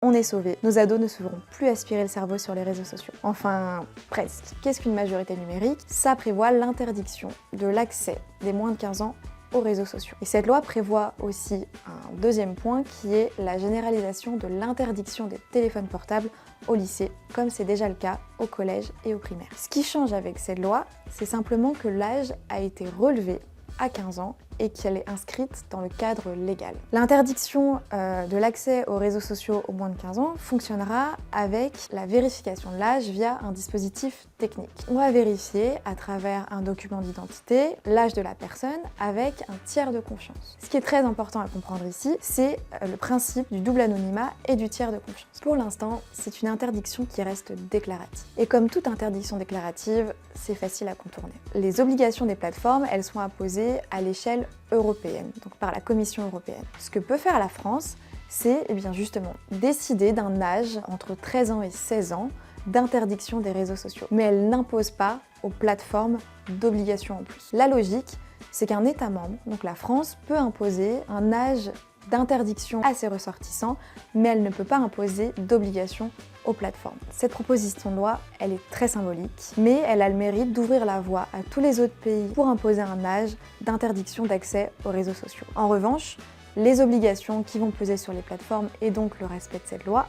on est sauvés. Nos ados ne se feront plus aspirer le cerveau sur les réseaux sociaux. Enfin, presque. Qu'est-ce qu'une majorité numérique? Ça prévoit l'interdiction de l'accès des moins de 15 ans aux réseaux sociaux. Et cette loi prévoit aussi un deuxième point qui est la généralisation de l'interdiction des téléphones portables au lycée, comme c'est déjà le cas au collège et au primaire. Ce qui change avec cette loi, c'est simplement que l'âge a été relevé à 15 ans et qu'elle est inscrite dans le cadre légal. L'interdiction de l'accès aux réseaux sociaux aux moins de 15 ans fonctionnera avec la vérification de l'âge via un dispositif technique. On va vérifier à travers un document d'identité l'âge de la personne avec un tiers de confiance. Ce qui est très important à comprendre ici, c'est le principe du double anonymat et du tiers de confiance. Pour l'instant, c'est une interdiction qui reste déclarative. Et comme toute interdiction déclarative, c'est facile à contourner. Les obligations des plateformes, elles sont imposées à l'échelle européenne, donc par la Commission européenne. Ce que peut faire la France, c'est bien justement décider d'un âge entre 13 ans et 16 ans d'interdiction des réseaux sociaux. Mais elle n'impose pas aux plateformes d'obligations en plus. La logique, c'est qu'un État membre, donc la France, peut imposer un âge d'interdiction à ses ressortissants, mais elle ne peut pas imposer d'obligation aux plateformes. Cette proposition de loi, elle est très symbolique, mais elle a le mérite d'ouvrir la voie à tous les autres pays pour imposer un âge d'interdiction d'accès aux réseaux sociaux. En revanche, les obligations qui vont peser sur les plateformes et donc le respect de cette loi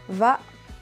va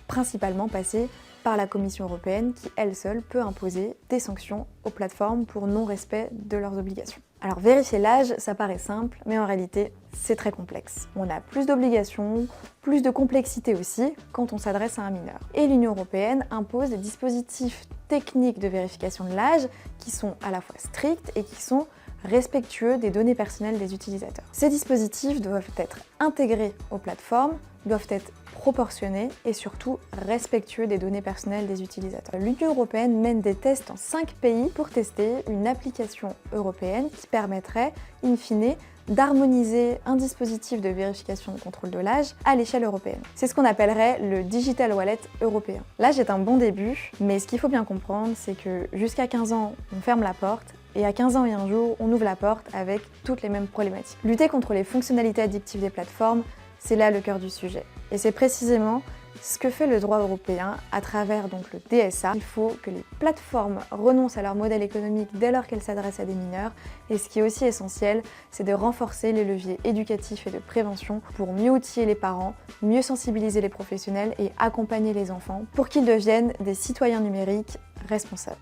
principalement passer par la Commission européenne qui, elle seule, peut imposer des sanctions aux plateformes pour non-respect de leurs obligations. Alors vérifier l'âge, ça paraît simple, mais en réalité, c'est très complexe. On a plus d'obligations, plus de complexité aussi quand on s'adresse à un mineur. Et l'Union européenne impose des dispositifs techniques de vérification de l'âge qui sont à la fois stricts et qui sont respectueux des données personnelles des utilisateurs. Ces dispositifs doivent être intégrés aux plateformes, doivent être proportionnés et surtout respectueux des données personnelles des utilisateurs. L'Union européenne mène des tests dans 5 pays pour tester une application européenne qui permettrait, in fine, d'harmoniser un dispositif de vérification de contrôle de l'âge à l'échelle européenne. C'est ce qu'on appellerait le Digital Wallet européen. L'âge est un bon début, mais ce qu'il faut bien comprendre, c'est que jusqu'à 15 ans, on ferme la porte, et à 15 ans et un jour, on ouvre la porte avec toutes les mêmes problématiques. Lutter contre les fonctionnalités addictives des plateformes, c'est là le cœur du sujet. Et c'est précisément ce que fait le droit européen à travers donc le DSA. Il faut que les plateformes renoncent à leur modèle économique dès lors qu'elles s'adressent à des mineurs. Et ce qui est aussi essentiel, c'est de renforcer les leviers éducatifs et de prévention pour mieux outiller les parents, mieux sensibiliser les professionnels et accompagner les enfants pour qu'ils deviennent des citoyens numériques responsables.